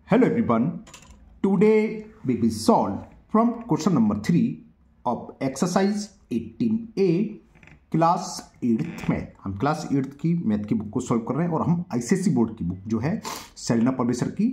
Hello everyone, today we will solve from question number 3 of exercise 18A class 8th math. हम class 8th की math की book को solve कर रहे हैं और हम आईसीएसई बोर्ड की बुक जो है सेरेना पब्लिशर की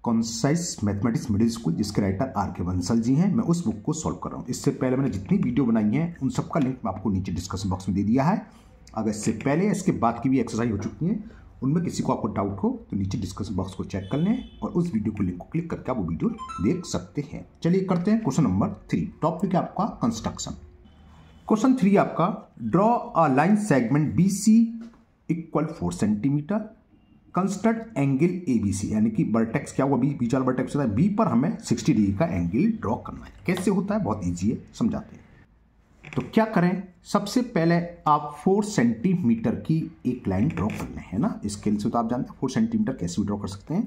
कॉन्साइज मैथमेटिक्स मिडिल स्कूल जिसके राइटर आर के बंसल जी हैं, मैं उस बुक को सॉल्व कर रहा हूँ। इससे पहले मैंने जितनी वीडियो बनाई है उन सबका लिंक मैं आपको नीचे डिस्क्रिप्शन बॉक्स में दे दिया है। अगर इससे पहले इसके बाद की भी एक्सरसाइज हो चुकी हैं, उनमें किसी को आपको डाउट हो तो नीचे डिस्क्रिप्शन बॉक्स को चेक कर लें और उस वीडियो को लिंक को क्लिक करके आप वो वीडियो देख सकते हैं। चलिए करते हैं क्वेश्चन नंबर 3। टॉपिक है आपका कंस्ट्रक्शन। क्वेश्चन 3 आपका draw a line segment BC equal 4 centimetre, construct angle ABC, यानी कि वर्टेक्स क्या हुआ, बीच वाला वर्टेक्स होता है, बी पर हमें 60 डिग्री का एंगल ड्रॉ करना है। कैसे होता है, बहुत ईजी है, समझाते हैं। तो क्या करें, सबसे पहले आप 4 सेंटीमीटर की एक लाइन ड्रॉ कर लें, है ना। स्केल से तो आप जानते हैं 4 सेंटीमीटर कैसे भी ड्रॉ कर सकते हैं।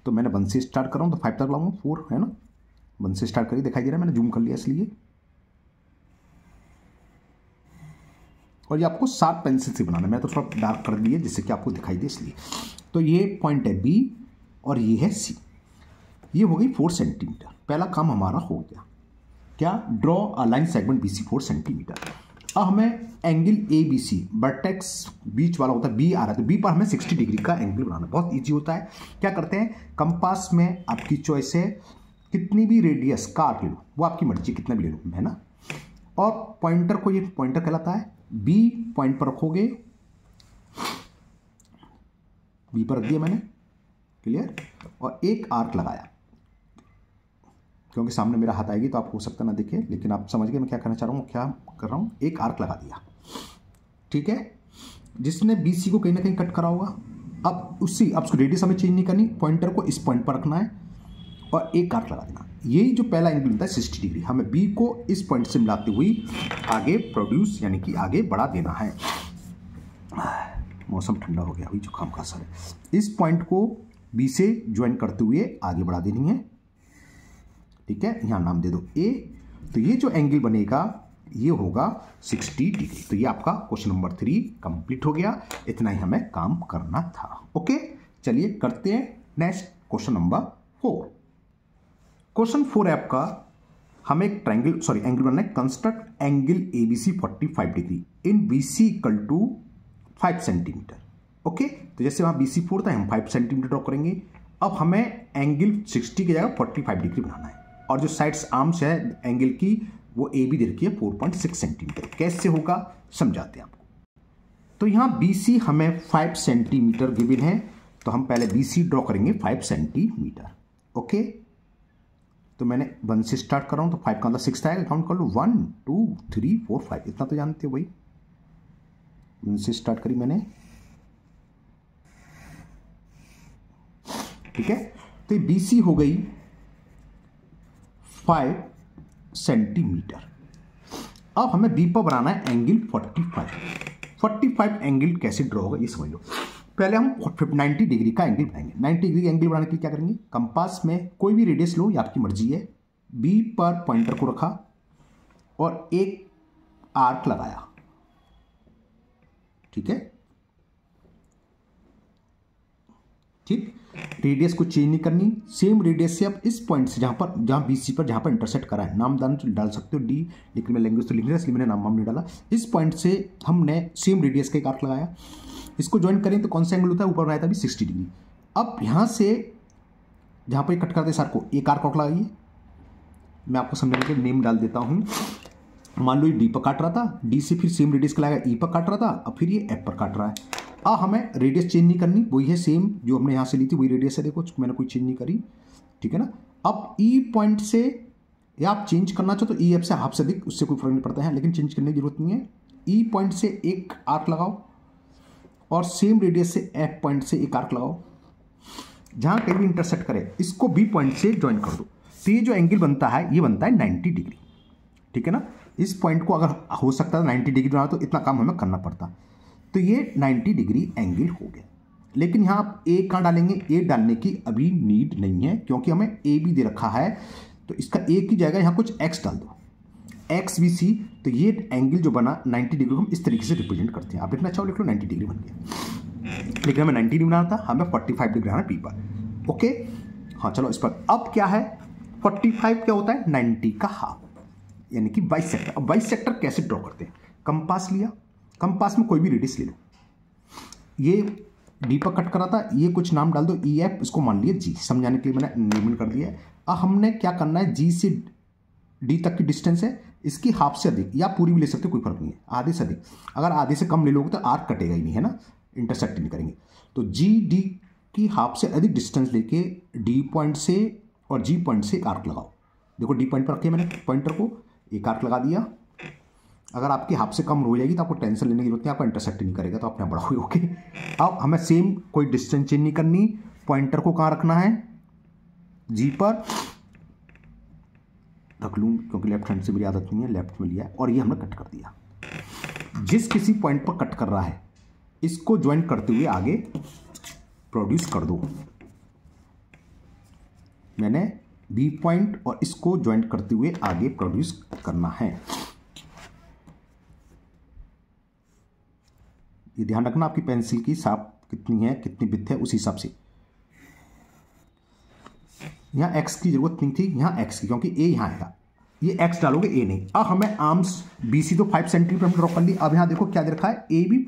तो मैंने 1 से स्टार्ट कर रहा हूँ तो 5 तक लाऊंगा, 4 है ना। 1 से स्टार्ट करिए, दिखाई दे रहा है, मैंने जूम कर लिया इसलिए। और ये आपको शार्प पेंसिल से बनाना है, मैं तो थोड़ा डार्क कर दिया जिससे कि आपको दिखाई दे इसलिए। तो ये पॉइंट है B और ये है C। ये हो गई 4 सेंटीमीटर। पहला काम हमारा हो गया, क्या, draw a line segment BC 4 centimetre. अब हमें एंगल ABC, वर्टेक्स बीच वाला होता है, B आ रहा है, तो B पर हमें 60 डिग्री का एंगल बनाना। बहुत इजी होता है। क्या करते हैं, कंपास में आपकी चॉइस है, कितनी भी रेडियस का आर्क ले लो, वो आपकी मर्जी, कितना भी ले लो, है ना। और पॉइंटर को, ये पॉइंटर कहलाता है, B पॉइंट पर रखोगे, B पर रख दिया मैंने, क्लियर, और एक आर्क लगाया। क्योंकि सामने मेरा हाथ आएगी तो आप हो सकता ना दिखे, लेकिन आप समझ गए मैं क्या करना चाह रहा हूँ, क्या कर रहा हूँ, एक आर्क लगा दिया, ठीक है, जिसने BC को कहीं ना कहीं कट करा होगा। अब उसको रेडियस हमें चेंज नहीं करनी, पॉइंटर को इस पॉइंट पर रखना है और एक आर्क लगा देना। यही जो पहला एंगल बनता है 60 डिग्री, हमें B को इस पॉइंट से मिलाते हुए आगे प्रोड्यूस यानी कि आगे बढ़ा देना है। मौसम ठंडा हो गया, हुई जुकाम का असर है। इस पॉइंट को B से ज्वाइन करते हुए आगे बढ़ा देनी है, ठीक है। यहाँ नाम दे दो A। तो ये जो एंगल बनेगा ये होगा 60 डिग्री। तो ये आपका क्वेश्चन नंबर 3 कंप्लीट हो गया। इतना ही हमें काम करना था। ओके, चलिए करते हैं नेक्स्ट क्वेश्चन नंबर 4। क्वेश्चन 4 है आपका, हमें एक एंगल बनना है, construct angle ABC 45 degree in BC equal to 5 centimetre. Okay, तो जैसे वहां BC 4 था, हम 5 सेंटीमीटर ड्रॉ करेंगे। अब हमें एंगल 60 की जगह 45 डिग्री बनाना है और जो साइड्स आर्म्स है एंगल की वो AB दे रखी है 4.6 सेंटीमीटर। कैसे होगा समझाते हैं आपको। तो यहाँ BC हमें 5 सेंटीमीटर गिवन है, तो हम पहले BC ड्रॉ करेंगे 5 सेंटीमीटर। ओके, तो मैंने 1 से स्टार्ट कर रहा हूँ, तो 5 का अंदर 6 आएगा, काउंट कर लो, 1 2 3 4 5, इतना तो जानते हो भाई। 1 से स्टार्ट करी मैंने, ठीक है। तो ये BC हो गई 5 सेंटीमीटर। अब हमें B पर बनाना है एंगल 45 एंगल कैसे ड्रॉ होगा ये समझ लो। पहले हम 90 डिग्री का एंगल बनाएंगे। 90 डिग्री एंगल बनाने के लिए क्या करेंगे, कंपास में कोई भी रेडियस लो, ये आपकी मर्जी है। B पर पॉइंटर को रखा और एक आर्क लगाया, ठीक है, ठीक। रेडियस को चेंज नहीं करनी, सेम रेडियस से आप इस पॉइंट से जहां BC पर जहां पर इंटरसेक्ट करा है, नाम डाल सकते हो D, लेकिन मैं लैंग्वेज तो लिख रहा इसलिए मैंने नाम नहीं डाला। इस पॉइंट से हमने सेम रेडियस का एक आर्क लगाया, इसको ज्वाइन करें तो कौन सा एंगल होता है, ऊपर बनाया था अभी 60 डिग्री। अब यहां से जहां पर कट करते सर को एक आर्क लगाइए। मैं आपको समझाने के लिए नेम डाल देता हूं। मान लो ये D पर काट रहा था, D से फिर सेम रेडियस का लगाया, E पर काट रहा था, अब फिर ये F पर काट रहा है। हमें रेडियस चेंज नहीं करनी, वही है सेम जो हमने यहाँ से ली थी, वही रेडियस है, देखो मैंने कोई चेंज नहीं करी, ठीक है ना। अब E पॉइंट से, या आप चेंज करना चाहो तो EF से हाफ से अधिक, उससे कोई फर्क नहीं पड़ता है, लेकिन चेंज करने की जरूरत नहीं है। E पॉइंट से एक आर्क लगाओ और सेम रेडियस से F पॉइंट से एक आर्क लगाओ, जहाँ कहीं भी इंटरसेक्ट करे इसको B पॉइंट से ज्वाइन कर दो। तो ये जो एंगल बनता है ये बनता है 90 डिग्री, ठीक है ना। इस पॉइंट को अगर हो सकता है 90 डिग्री बनाओ तो इतना काम हमें करना पड़ता। तो ये 90 डिग्री एंगल हो गया। लेकिन यहाँ आप A कहाँ डालेंगे, A डालने की अभी नीड नहीं है क्योंकि हमें AB दे रखा है, तो इसका A की जगह यहाँ कुछ X डाल दो, XBC। तो ये एंगल जो बना 90 डिग्री को हम इस तरीके से रिप्रेजेंट करते हैं। आप लिखना चाहो लिख लो, 90 डिग्री बन गया। लेकिन हमें 90 डिग्री बनाना था, हमें 45 डिग्री आना P पर। ओके, हाँ चलो इस पर अब क्या है 45 क्या होता है 90 का हाफ, यानी कि बाइसेक्टर। अब बाइसेक्टर कैसे ड्रॉ करते हैं, कंपास लिया, कंपास में कोई भी रेडियस ले लो, ये डी पर कट करा था, ये कुछ नाम डाल दो ई एफ, इसको मान लिया जी, समझाने के लिए मैंने नेमन कर दिया है। अब हमने क्या करना है, जी से डी तक की डिस्टेंस है, इसकी हाफ से अधिक या पूरी भी ले सकते हो, कोई फर्क नहीं है, आधे से अधिक। अगर आधे से कम ले लोगे तो आर्क कटेगा ही नहीं, है ना, इंटरसेक्ट नहीं करेंगे। तो जी डी की हाफ से अधिक डिस्टेंस लेके डी पॉइंट से और जी पॉइंट से एक आर्क लगाओ। देखो डी पॉइंट पर रखिए मैंने पॉइंटर को, एक आर्क लगा दिया। अगर आपकी हाफ से कम हो जाएगी तो आपको टेंशन लेने की जरूरत नहीं, आपको इंटरसेक्ट नहीं करेगा, तो अपने आप बढ़ाओगे। ओके, अब हमें सेम कोई डिस्टेंस चेंज नहीं करनी, पॉइंटर को कहाँ रखना है, जी पर रख लूँ क्योंकि लेफ्ट हैंड से मेरी आदत नहीं है, लेफ्ट में लिया है, और ये हमने कट कर दिया। जिस किसी पॉइंट पर कट कर रहा है इसको ज्वाइन करते हुए आगे प्रोड्यूस कर दो। मैंने बी पॉइंट और इसको ज्वाइन करते हुए आगे प्रोड्यूस करना है। ये ध्यान रखना आपकी पेंसिल की शार्प कितनी है, कितनी विड्थ है, उस हिसाब से। यहाँ एक्स की जरूरत नहीं थी, यहाँ एक्स की, क्योंकि ए यहाँ आएगा, ये एक्स डालोगे ए नहीं। अब हमें आर्म्स बी सी तो 5 सेंटीमीटर ड्रॉ कर ली। अब यहाँ देखो क्या दे रखा है, ए बी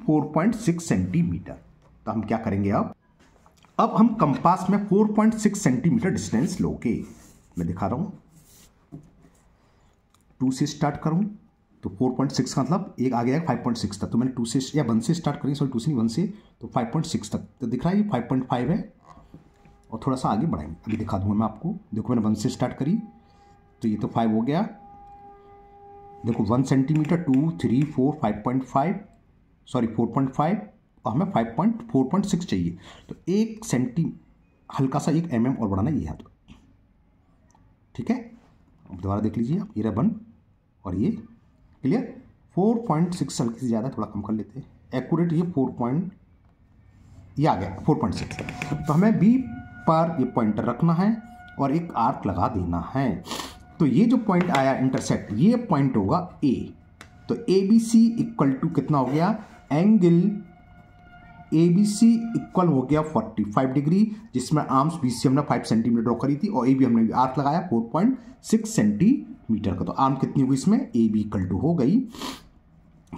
4.6 सेंटीमीटर। तो हम क्या करेंगे, अब हम कंपास में 4.6 सेंटीमीटर डिस्टेंस लोगे। मैं दिखा रहा हूँ, 2 से स्टार्ट करूँ तो 4.6 का मतलब एक आ गया 5.6 तक, तो मैंने 2 से या 1 से स्टार्ट करेंगे, सॉरी 2 से नहीं 1 से, तो 5.6 तक। तो दिख रहा है ये 5.5 है, और थोड़ा सा आगे बढ़ाएंगे, अभी दिखा दूंगा मैं आपको। देखो मैंने 1 से स्टार्ट करी तो ये तो 5 हो गया। देखो 1 सेंटीमीटर 2 3 4 5.5, सॉरी 4.5, और हमें 4.6 चाहिए, तो 1 सेंटी हल्का सा 1 mm और बढ़ाना, ये है तो ठीक है। अब दोबारा देख लीजिए आप, ये रहा 1 और ये क्लियर। 4.6 हल्की से ज़्यादा, थोड़ा कम कर लेते हैं, एक्यूरेट ये 4. ये आ गया 4.6। तो हमें बी पर ये पॉइंटर रखना है और एक आर्क लगा देना है। तो ये जो पॉइंट आया इंटरसेक्ट, ये पॉइंट होगा ए। तो A B C equal to कितना हो गया, angle A B C equal हो गया 45 डिग्री, जिसमें आर्म्स बी सी हमने 5 सेंटीमीटर ड्रॉ करी थी, और ए बी हमने आर्क लगाया 4.6 सेंटीमीटर का। तो आर्म कितनी होगी इसमें, ए बी इक्वल टू हो गई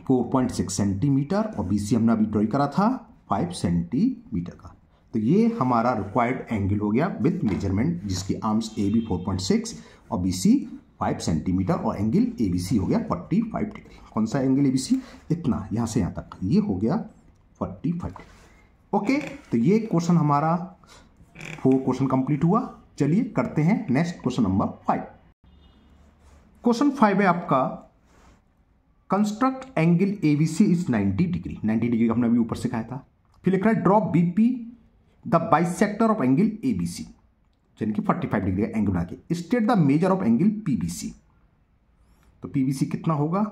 4.6 सेंटीमीटर, और बी सी हमने अभी ड्रॉ करा था 5 सेंटीमीटर का। तो ये हमारा रिक्वायर्ड एंगल हो गया विथ मेजरमेंट, जिसकी आर्म्स ए बी 4.6 और बी सी 5 सेंटीमीटर, और एंगल ए बी सी हो गया 45 डिग्री। कौन सा एंगल ए बी सी, इतना यहाँ से यहाँ तक, ये हो गया 45 डिग्री। ओके, तो ये क्वेश्चन हमारा 4 क्वेश्चन कंप्लीट हुआ। चलिए करते हैं नेक्स्ट क्वेश्चन नंबर 5। क्वेश्चन 5 है आपका, construct angle A B C is 90 degree. 90 degree का हमने अभी ऊपर से कहा था। फिर लिख रहा है draw B P the bisector of angle A B C, यानी कि 45 डिग्री का एंगल बना के। State the measure of angle P B C. तो पी बी सी कितना होगा,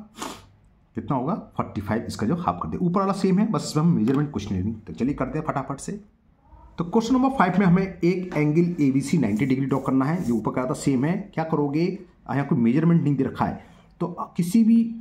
45, इसका जो हाफ कर दे, ऊपर वाला सेम है, बस हम मेजरमेंट कुछ नहीं। तो चलिए करते हैं फटाफट से। तो क्वेश्चन नंबर 5 में हमें एक angle A B C 90 degree draw करना है, जो ऊपर कहा था सेम है। क्या करोगे, यहाँ कोई मेजरमेंट नहीं दे रखा है, तो किसी भी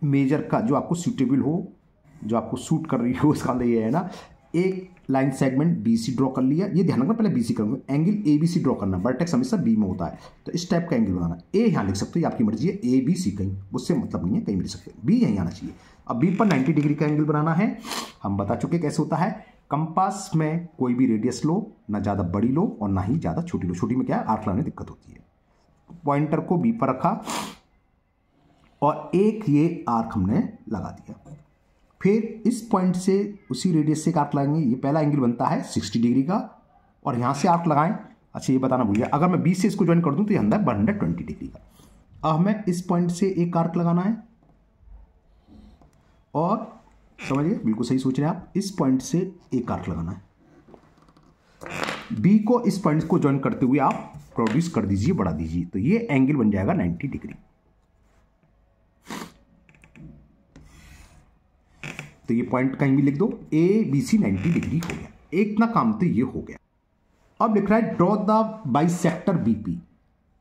मेजर का जो आपको सूटेबल हो, जो आपको सूट कर रही हो, उसका मतलब ये है ना, एक line segment B C draw कर लिया। ये ध्यान रखना, पहले बी सी करूँगा, angle A B C draw करना, वर्टेक्स हमेशा बी में होता है, तो इस टाइप का एंगल बनाना। ए यहाँ लिख सकते हो, आपकी मर्जी है, ए बी सी कहीं, उससे मतलब नहीं है, कहीं भी लिख सकते हैं, बी यहीं आना चाहिए। अब बी पर 90 डिग्री का एंगल बनाना है, हम बता चुके कैसे होता है। कंपास में कोई भी रेडियस लो, ना ज़्यादा बड़ी लो और ना ही ज़्यादा छोटी लो, छोटी में क्या है आर्क लगाने में दिक्कत होती है। पॉइंटर को बी पर रखा और एक ये आर्क हमने लगा दिया। फिर इस पॉइंट से उसी रेडियस से आर्क लगाएंगे, ये पहला एंगल बनता है 60 डिग्री का, और यहाँ से आर्क लगाएं। अच्छा ये बताना भूल गया, अगर मैं 20 से इसको ज्वाइन कर दूँ तो ये अंदर 120 डिग्री का। अब हमें इस पॉइंट से एक आर्क लगाना है, और समझिए बिल्कुल सही सोच रहे हैं आप, इस पॉइंट से एक आर्क लगाना है। बी को इस पॉइंट को ज्वाइन करते हुए आप प्रोड्यूस कर दीजिए, बढ़ा दीजिए, तो ये एंगल बन जाएगा 90 डिग्री। तो ये पॉइंट कहीं भी लिख दो, ए बी सी 90 डिग्री हो गया। एक ना काम तो ये हो गया। अब लिख रहा है draw the bisector BP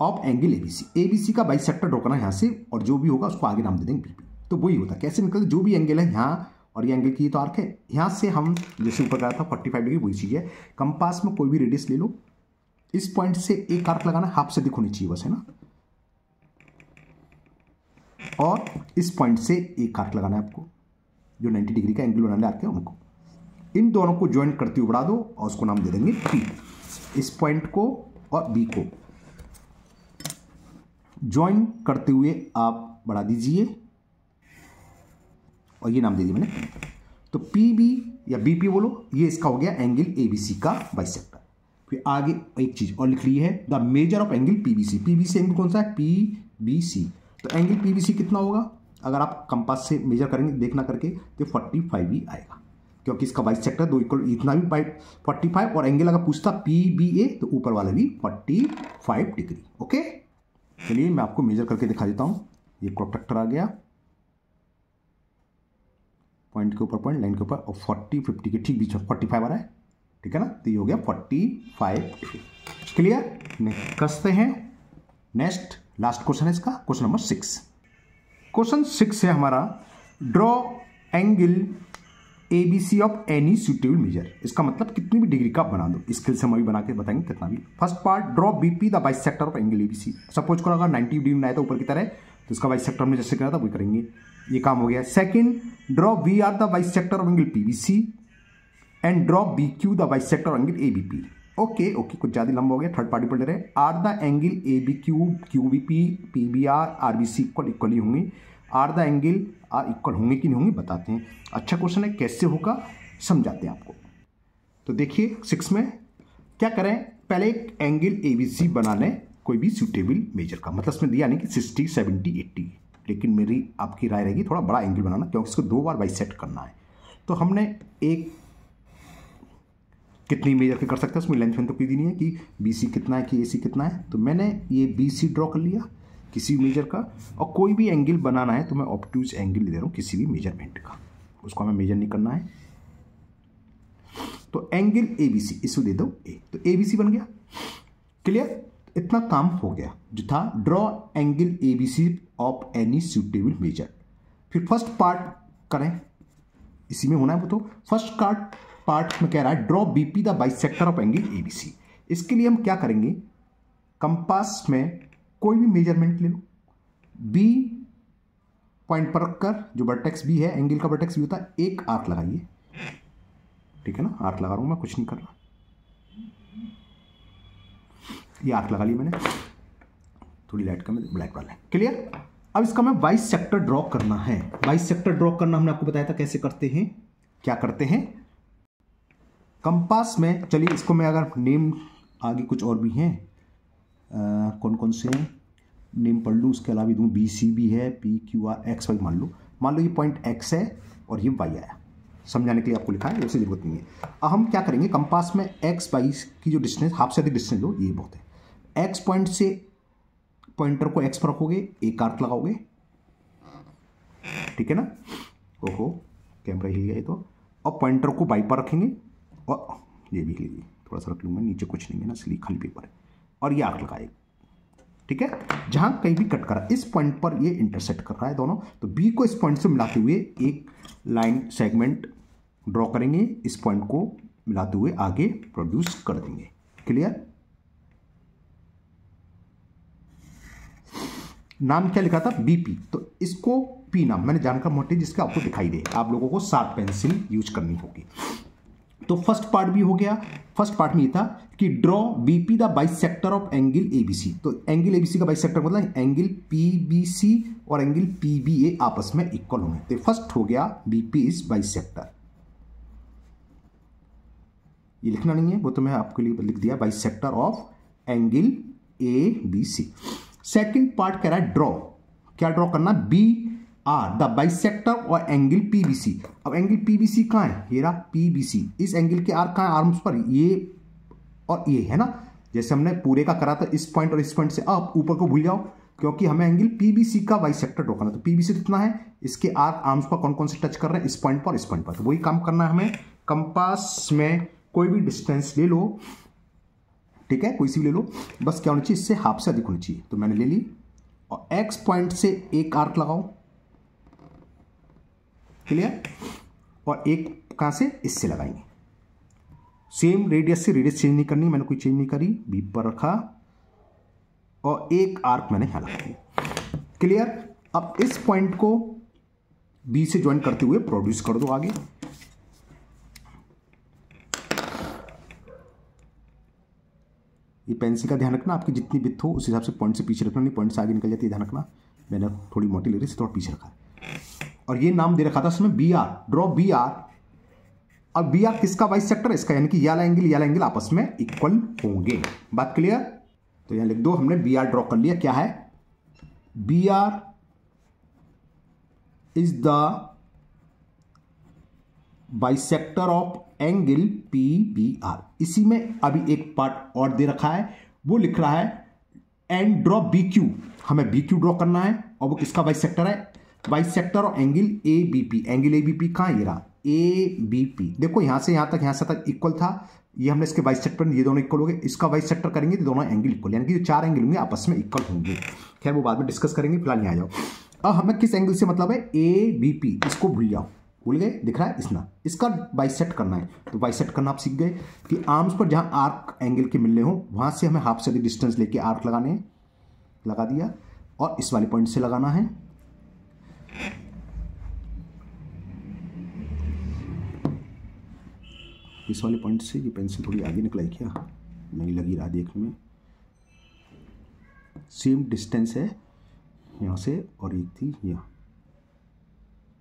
of angle ABC. ABC का बाइसेक्टर ड्रॉ करना है यहाँ से, और जो भी होगा उसको आगे नाम दे देंगे बीपी। तो वही होता है, कैसे निकलता, जो भी एंगल है यहाँ और ये एंगल की तो आर्क है। यहाँ से हम जैसे ऊपर गया था 45 डिग्री, वही चीज़ है। कंपास में कोई भी रेडियस ले लो, इस पॉइंट से एक आर्क लगाना, हाफ से दिख होनी चाहिए बस, है ना, और इस पॉइंट से एक आर्क लगाना है आपको, जो 90 डिग्री का एंगल बनाने आते हैं उनको। इन दोनों को ज्वाइन करते हुए बढ़ा दो और उसको नाम दे देंगे पी। इस पॉइंट को और बी को ज्वाइन करते हुए आप बढ़ा दीजिए और ये नाम दे दिया मैंने। तो पी बी या बी पी बोलो, ये इसका हो गया एंगल ए बी सी का बाइसेक्टर। फिर आगे एक चीज और लिख ली है, the measure of angle P B C. P B C angle कौन सा है? P B C. तो एंगल पी बी सी कितना होगा? अगर आप कंपास से मेजर करेंगे देखना करके तो 45 ही आएगा, क्योंकि इसका बाइसेक्टर दो इक्वल इतना भी 45, और एंगल अगर पूछता पी बी ए तो ऊपर वाला भी 45 डिग्री। ओके, चलिए मैं आपको मेजर करके दिखा देता हूं। ये प्रोट्रैक्टर आ गया, पॉइंट के ऊपर पॉइंट, लाइन के ऊपर, और 40 50 के ठीक बीच में 45 आ रहा है, ठीक है ना। तो ये हो गया 45 डिग्री। क्लियर? कसते हैं नेक्स्ट, लास्ट क्वेश्चन है इसका, क्वेश्चन नंबर 6। क्वेश्चन 6 है हमारा, draw angle ABC of any suitable measure. इसका मतलब कितनी भी डिग्री का बना दो, स्केल से हम अभी बना के बताएंगे कितना भी। First part, draw BP the bisector of angle ABC. Suppose करो अगर 90 डिग्री बनाया था ऊपर की तरह, तो इसका बाइसेक्टर हमने जैसे करा था वही करेंगे, ये काम हो गया। Second, draw V R the bisector of angle PBC and draw B Q the bisector of angle ABP. Okay okay, कुछ ज्यादा लंबा हो गया, थर्ड पार्टी पढ़ ले रहे। Are the angle A B Q Q B P P B R R B C equal ही होंगे। Are the angle are equal होंगे कि नहीं होंगे बताते हैं। अच्छा क्वेश्चन है, कैसे होगा समझाते हैं आपको। तो देखिए 6 में क्या करें, पहले एक एंगल ए बी सी बना लें कोई भी सूटेबल मेजर का। मतलब इसमें दिया नहीं कि 60 70 80, लेकिन मेरी आपकी राय रहेगी थोड़ा बड़ा एंगल बनाना, क्योंकि इसको 2 बार बाइसेक्ट करना है। तो हमने एक कितनी मेजर के कर सकते हैं, उसमें लेंथ में तो कोई दी नहीं है कि बी सी कितना है कि ए सी कितना है। तो मैंने ये बी सी ड्रॉ कर लिया किसी भी मेजर का, और कोई भी एंगल बनाना है तो मैं ऑब्ट्यूज एंगल ले रहा हूँ किसी भी मेजरमेंट का, उसको हमें मेजर नहीं करना है। तो एंगल ए बी सी, इसको दे दो ए, तो ए बी सी बन गया। क्लियर? इतना काम हो गया जो था, draw angle A B C of any suitable measure. फिर फर्स्ट पार्ट करें, इसी में होना है वो। तो फर्स्ट पार्ट में कह रहा है, draw BP the bisector of angle A B C. इसके लिए हम क्या करेंगे, कंपास में कोई भी मेजरमेंट ले लो, बी पॉइंट पर रखकर, जो वर्टेक्स बी है, एंगल का वर्टेक्स बी होता है, एक आर्क लगाइए, ठीक है ना। आर्क लगा रहा हूं मैं, कुछ नहीं कर रहा, ये आर्क लगा ली मैंने, थोड़ी लाइट का, ब्लैक वाला है। क्लियर? अब इसका मैं बाइसेक्टर ड्रॉ करना है। बाइसेक्टर ड्रॉ करना हमने आपको बताया था कैसे करते हैं। क्या करते हैं, कंपास में, चलिए इसको मैं अगर नेम आगे कुछ और भी हैं, कौन कौन से नेम पढ़ लूँ, उसके अलावा भी दूँ, बी सी भी है, P Q R X Y मान लो ये पॉइंट एक्स है और ये वाई आया, समझाने के लिए आपको लिखा है, वैसे जरूरत नहीं है। अब हम क्या करेंगे, कंपास में एक्स वाई की जो डिस्टेंस, हाफ से अधिक डिस्टेंस लो, ये बहुत है। एक्स पॉइंट से पॉइंटर को एक्स पर रखोगे, एक आर्क लगाओगे, ठीक है ना। ओहो, कैमरा हिल गया ये तो। और पॉइंटर को वाई पर रखेंगे, और ये भी लीजिए, थोड़ा सा रख लूँगा, नीचे कुछ नहीं है ना, इसलिए खाली पेपर है, और ये आर्क लगाए, ठीक है। जहां कहीं भी कट करा, इस पॉइंट पर ये इंटरसेक्ट कर रहा है दोनों, तो बी को इस पॉइंट से मिलाते हुए एक लाइन सेगमेंट ड्रॉ करेंगे, इस पॉइंट को मिलाते हुए आगे प्रोड्यूस कर देंगे। क्लियर? नाम क्या लिखा था, बीपी, तो इसको पी नाम मैंने जानकर मोटे जिसका आपको दिखाई दे, आप लोगों को शार्प पेंसिल यूज करनी होगी। तो फर्स्ट पार्ट भी हो गया। फर्स्ट पार्ट में ये था कि draw BP the bisector of angle ABC. तो एंगल एबीसी का बाइसेक्टर मतलब एंगल पीबीसी और एंगल पीबीए आपस में इक्वल होंगे। तो फर्स्ट हो गया बीपी इज बाइसेक्टर, ये लिखना नहीं है, वो तो मैं आपके लिए लिख दिया, bisector of angle A B C. Second part कह रहा है ड्रॉ, क्या ड्रॉ करना, बी आर द बाइसेक्टर और एंगल पीबीसी। अब एंगल पीबीसी कहाँ है, ये रहा पीबीसी, इस एंगल के आर्क कहाँ है, आर्म्स पर, ये और ये है ना। जैसे हमने पूरे का करा था, इस पॉइंट और इस पॉइंट से, अब ऊपर को भूल जाओ, क्योंकि हमें एंगल पीबीसी का बाइसेक्टर ड्रॉ करना। तो पीबीसी कितना है, इसके आर्क आर्म्स पर कौन कौन से टच कर रहे हैं, इस पॉइंट पर, इस पॉइंट पर। तो वही काम करना है हमें। कंपास में कोई भी डिस्टेंस ले लो, ठीक है, कोई सी भी ले लो, बस क्या होनी चाहिए, इससे हाफ से अधिक होनी चाहिए। तो मैंने ले ली, और एक्स पॉइंट से एक आर्क लगाओ, क्लियर। और एक कहाँ से, इससे लगाएंगे। सेम रेडियस से रेडियस चेंज नहीं करनी, मैंने कोई चेंज नहीं करी, बी पर रखा और एक आर्क मैंने यहां लगा दिया। क्लियर। अब इस पॉइंट को बी से ज्वाइन करते हुए प्रोड्यूस कर दो आगे। ये पेंसिल का ध्यान रखना, आपकी जितनी विड्थ हो उस हिसाब से पॉइंट से पीछे रखना, नहीं पॉइंट से आगे निकल जाती है, ध्यान रखना। मैंने थोड़ी मोटी ले रही, थोड़ा पीछे रखा है। और ये नाम दे रखा था इसमें B R, draw B R. अब बी आर किसका बाइसेक्टर, इसका, यानी कि ये वाला एंगल आपस में इक्वल होंगे। बात क्लियर। तो यहां लिख दो, हमने बी आर ड्रॉ कर लिया। क्या है, B R is the bisector of angle P B R. इसी में अभी एक पार्ट और दे रखा है, वो लिख रहा है एंड ड्रॉ बी क्यू। हमें बी क्यू ड्रॉ करना है और वो किसका बाइसेक्टर है, bisector of angle A B P. Angle A B P कहां, ये रहा ए बी पी। देखो यहां से यहां तक इक्वल था, ये हमने इसके बाइसेक्टर, ये दोनों इक्वल हो गए। इसका बाइसेक्टर करेंगे तो दोनों एंगल इक्वल, यानी कि जो चार एंगल होंगे आपस में इक्वल होंगे। खैर वो बाद में डिस्कस करेंगे, फिलहाल यहाँ आ जाओ। अब हमें किस एंगल से मतलब है, ए बी पी, इसको भूल जाओ, भूल गए, दिख रहा है इसना, इसका बाइसेक्ट करना है। तो बाइसेक्ट करना आप सीख गए कि आर्म्स पर जहां आर्क एंगल के मिलने हो वहां से हमें हाफ से अधिक डिस्टेंस लेके आर्क लगाने, लगा दिया, और इस वाले पॉइंट से लगाना है। इस वाले पॉइंट से, ये पेंसिल थोड़ी आगे निकलाई क्या, नहीं लगी रहा देखने में। सेम डिस्टेंस है यहाँ से, और एक थी यहाँ,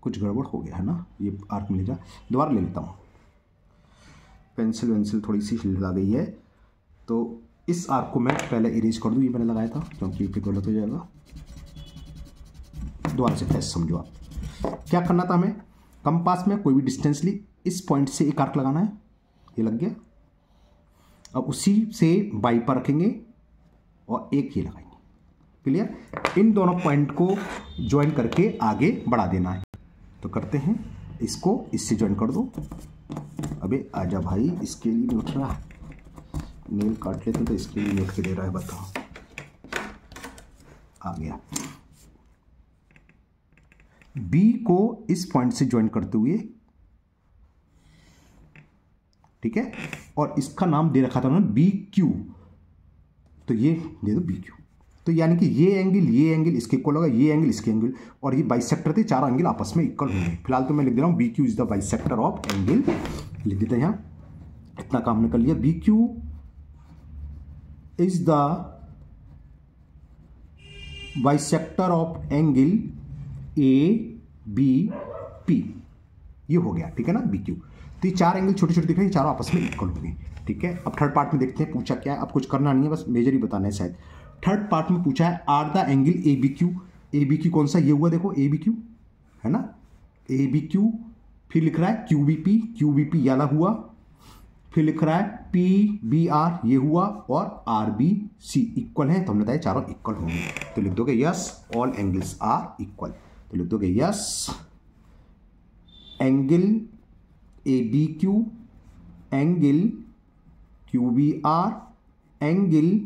कुछ गड़बड़ हो गया है ना, ये आर्क मिलेगा। दोबारा ले लेता हूँ, पेंसिल थोड़ी सी हिला गई है, तो इस आर्क को मैं पहले इरेज कर दूँ, ये मैंने लगाया था क्योंकि फिर गलत हो जाएगा। दोबारा से फ्रेश समझो आप। क्या करना था हमें, कंपास में कोई भी डिस्टेंस ली, इस पॉइंट से एक आर्क लगाना है, ये लग गया। अब उसी से बाई पर रखेंगे और एक ये लगाएंगे। क्लियर। इन दोनों पॉइंट को ज्वाइन करके आगे बढ़ा देना है। तो करते हैं, इसको इससे ज्वाइन कर दो। अबे आजा भाई, इसके लिए नहीं उठ रहा, नेल काट लेते तो इसके लिए लिख के दे रहा है, बताओ। आ गया। बी को इस पॉइंट से ज्वाइन करते हुए, ठीक है, और इसका नाम दे रखा था उन्होंने बी क्यू, तो ये दे दो बी क्यू। तो यानी कि ये एंगल इसके इक्वल होगा, ये एंगल इसके एंगल, और ये बाइसेक्टर थे, चार एंगल आपस में इक्वल होंगे। फिलहाल तो मैं लिख दे रहा हूं B Q is the bisector of angle, लिख देते हैं यहां। इतना काम हमने कर लिया। B Q is the bisector of angle A B P, ये हो गया, ठीक है ना, बी क्यू। तो ये चार एंगल छोटे छोटे दिख रहे हैं, चारों आपस में इक्वल होंगे, ठीक है। अब थर्ड पार्ट में देखते हैं पूछा क्या है। अब कुछ करना नहीं है, बस मेजर ही बताना है शायद। थर्ड पार्ट में पूछा है are the angle A B Q. A B Q कौन सा, ये हुआ, देखो ए बी क्यू है ना, ए बी क्यू। फिर लिख रहा है क्यू बी पी याला हुआ। फिर लिख रहा है पी बी आर, ये हुआ, और आर बी सी इक्वल है। तो हमने बताया चारों इक्वल होंगे। तो लिख दोगे yes all angles are equal. तो लिख दोगे yes angle A B Q, angle Q B R, angle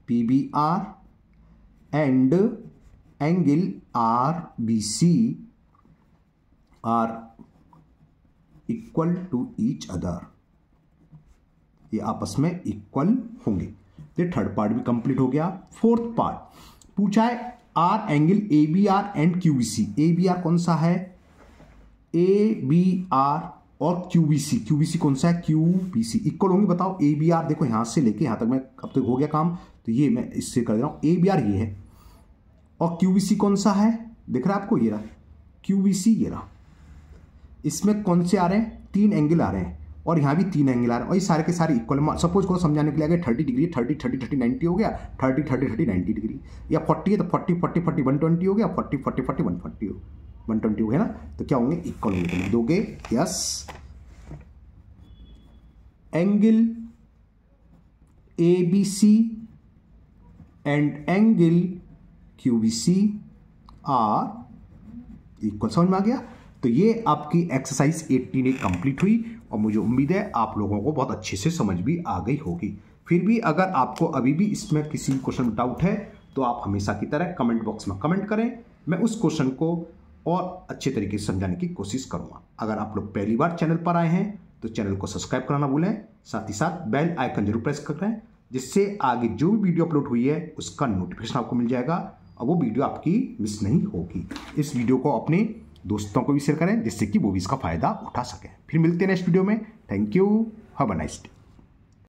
P B R and angle R B C are equal to each other. ये आपस में इक्वल होंगे। ये थर्ड पार्ट भी complete हो गया। फोर्थ पार्ट पूछा है are angle A B R and Q B C. A B R कौन सा है, ए बी आर और क्यू बी सी कौन सा है, क्यू बी सी इक्वल होंगे। बताओ ए बी आर, देखो यहां से लेके यहां तक मैं अब तक हो गया काम, तो ये मैं इससे कर दे रहा हूं। ए बी आर ये है, और क्यू बी सी कौन सा है, दिख रहा है आपको, ये रहा क्यू बी सी, ये रहा। इसमें कौन से आ रहे हैं, तीन एंगल आ रहे हैं, और यहाँ भी तीन एंगल आ रहे हैं, और ये सारे के सारे इक्वल। सपोज को समझाने के लिए अगर 30 डिग्री, 30 90 हो गया, 30 90 डिग्री, या 40 है तो 40 120 हो गया, 40 120 हो गया ना, तो क्या होंगे, इक्वल होंगे। तो लिख दोगे yes angle A B C and angle Q B C are equal. समझ में आ गया। तो ये आपकी एक्सरसाइज 18 कंप्लीट हुई, और मुझे उम्मीद है आप लोगों को बहुत अच्छे से समझ भी आ गई होगी। फिर भी अगर आपको अभी भी इसमें किसी क्वेश्चन में डाउट है तो आप हमेशा की तरह कमेंट बॉक्स में कमेंट करें। मैं उस क्वेश्चन को और अच्छे तरीके से समझाने की कोशिश करूँगा। अगर आप लोग पहली बार चैनल पर आए हैं तो चैनल को सब्सक्राइब करना भूलें, साथ ही साथ बेल आइकन जरूर प्रेस करें, जिससे आगे जो भी वीडियो अपलोड हुई है उसका नोटिफिकेशन आपको मिल जाएगा और वो वीडियो आपकी मिस नहीं होगी। इस वीडियो को अपने दोस्तों को भी शेयर करें जिससे कि वो भी इसका फायदा उठा सकें। फिर मिलते हैं नेक्स्ट वीडियो में। Thank you, have a nice day.